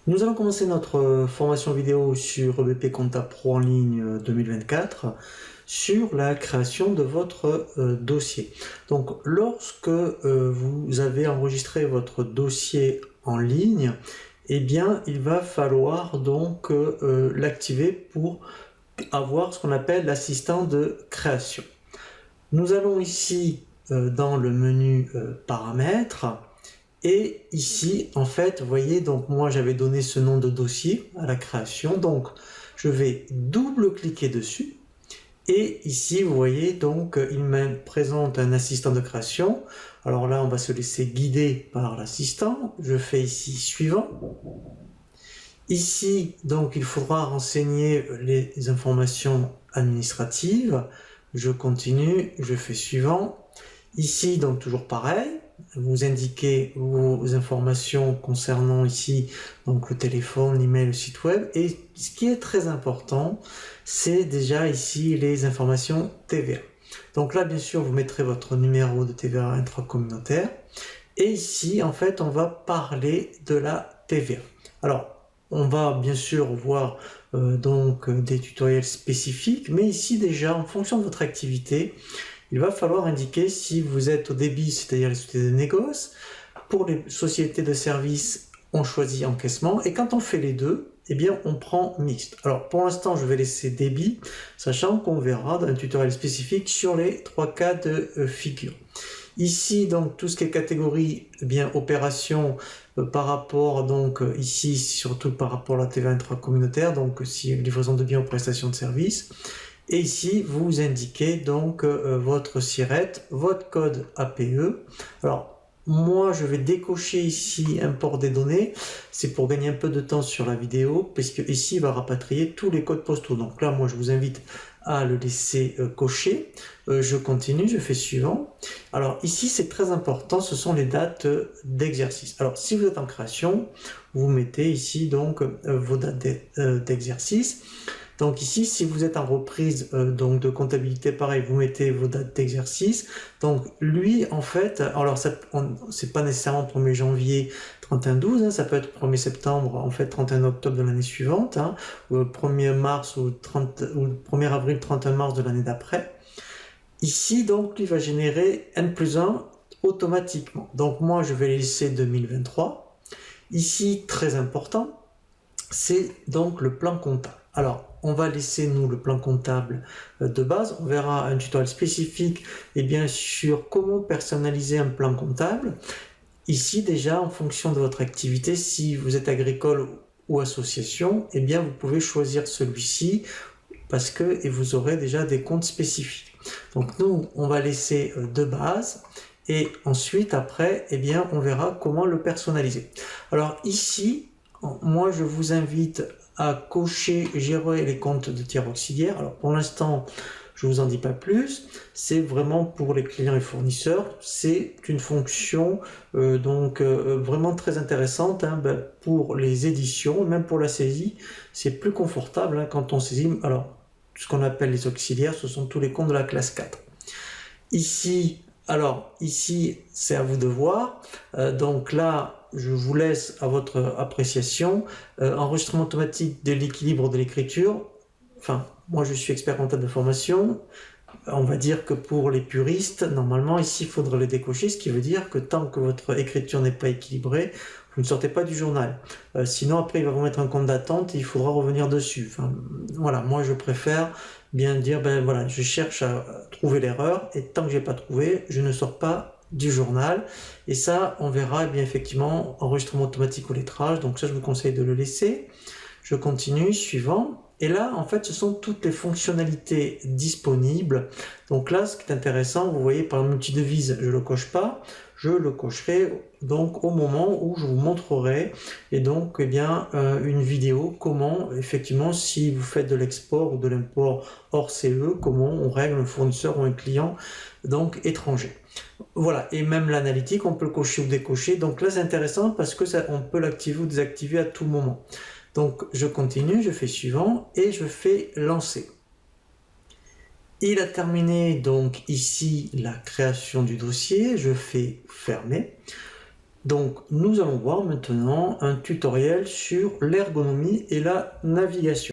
Nous allons commencer notre formation vidéo sur EBP Compta Pro en ligne 2024 sur la création de votre dossier. Donc lorsque vous avez enregistré votre dossier en ligne, eh bien il va falloir donc l'activer pour avoir ce qu'on appelle l'assistant de création. Nous allons ici dans le menu paramètres. Et ici, en fait, vous voyez, donc moi j'avais donné ce nom de dossier à la création, donc je vais double-cliquer dessus. Et ici, vous voyez, donc il me présente un assistant de création. Alors là, on va se laisser guider par l'assistant. Je fais ici suivant. Ici, donc, il faudra renseigner les informations administratives. Je continue, je fais suivant. Ici, donc, toujours pareil. Vous indiquez vos informations concernant ici donc le téléphone, l'email, le site web. Et ce qui est très important, c'est déjà ici les informations TVA. Donc là, bien sûr, vous mettrez votre numéro de TVA intracommunautaire. Et ici, en fait, on va parler de la TVA. Alors, on va bien sûr voir donc des tutoriels spécifiques, mais ici déjà, en fonction de votre activité, il va falloir indiquer si vous êtes au débit, c'est-à-dire les sociétés de négoce. Pour les sociétés de services, on choisit encaissement. Et quand on fait les deux, eh bien, on prend mixte. Alors, pour l'instant, je vais laisser débit, sachant qu'on verra dans un tutoriel spécifique sur les 3 cas de figure. Ici, donc, tout ce qui est catégorie, eh bien, opération par rapport, donc, ici, surtout par rapport à la TVA intracommunautaire, donc, si livraison de biens ou prestations de services. Et ici, vous indiquez donc votre SIRET, votre code APE. Alors, moi, je vais décocher ici import des données. C'est pour gagner un peu de temps sur la vidéo, puisque ici, il va rapatrier tous les codes postaux. Donc là, moi, je vous invite à le laisser cocher. Je continue, je fais suivant. Alors ici, c'est très important, ce sont les dates d'exercice. Alors, si vous êtes en création, vous mettez ici donc vos dates d'exercice. Donc ici, si vous êtes en reprise donc de comptabilité, pareil, vous mettez vos dates d'exercice. Donc lui, en fait, alors c'est pas nécessairement 1er janvier 31-12, hein, ça peut être 1er septembre, en fait 31 octobre de l'année suivante, hein, ou 1er mars ou 1er avril 31 mars de l'année d'après. Ici, donc, lui va générer N+1 automatiquement. Donc moi, je vais laisser 2023. Ici, très important, c'est donc le plan comptable. Alors, on va laisser, nous, le plan comptable de base. On verra un tutoriel spécifique et bien sûr comment personnaliser un plan comptable. Ici, déjà, en fonction de votre activité, si vous êtes agricole ou association, eh bien, vous pouvez choisir celui-ci parce que et vous aurez déjà des comptes spécifiques. Donc, nous, on va laisser de base. Et ensuite, après, eh bien, on verra comment le personnaliser. Alors ici, moi, je vous invite à cocher « Gérer les comptes de tiers auxiliaires ». Alors, pour l'instant, je ne vous en dis pas plus. C'est vraiment pour les clients et fournisseurs. C'est une fonction vraiment très intéressante hein, pour les éditions, même pour la saisie. C'est plus confortable hein, quand on saisit. Alors, ce qu'on appelle les auxiliaires, ce sont tous les comptes de la classe 4. Ici, c'est à vous de voir. Donc là, je vous laisse à votre appréciation. Enregistrement automatique de l'équilibre de l'écriture. Enfin, moi je suis expert comptable de formation. On va dire que pour les puristes, normalement ici il faudrait le décocher, ce qui veut dire que tant que votre écriture n'est pas équilibrée, vous ne sortez pas du journal. Sinon après il va vous mettre un compte d'attente et il faudra revenir dessus. Enfin, voilà, moi je préfère bien dire, ben voilà, je cherche à trouver l'erreur et tant que j'ai pas trouvé, je ne sors pas du journal. Et ça, on verra, eh bien effectivement, enregistrement automatique au lettrage. Donc ça, je vous conseille de le laisser. Je continue, suivant. Et là, en fait, ce sont toutes les fonctionnalités disponibles. Donc là, ce qui est intéressant, vous voyez, par exemple, multidevise, je ne le coche pas. Je le cocherai donc au moment où je vous montrerai et donc eh bien une vidéo comment effectivement si vous faites de l'export ou de l'import hors CE, comment on règle un fournisseur ou un client donc étranger. Voilà, et même l'analytique, on peut le cocher ou décocher. Donc là, c'est intéressant parce que on peut l'activer ou désactiver à tout moment. Donc je continue, je fais suivant et je fais lancer. Il a terminé donc ici la création du dossier, je fais fermer. Donc nous allons voir maintenant un tutoriel sur l'ergonomie et la navigation.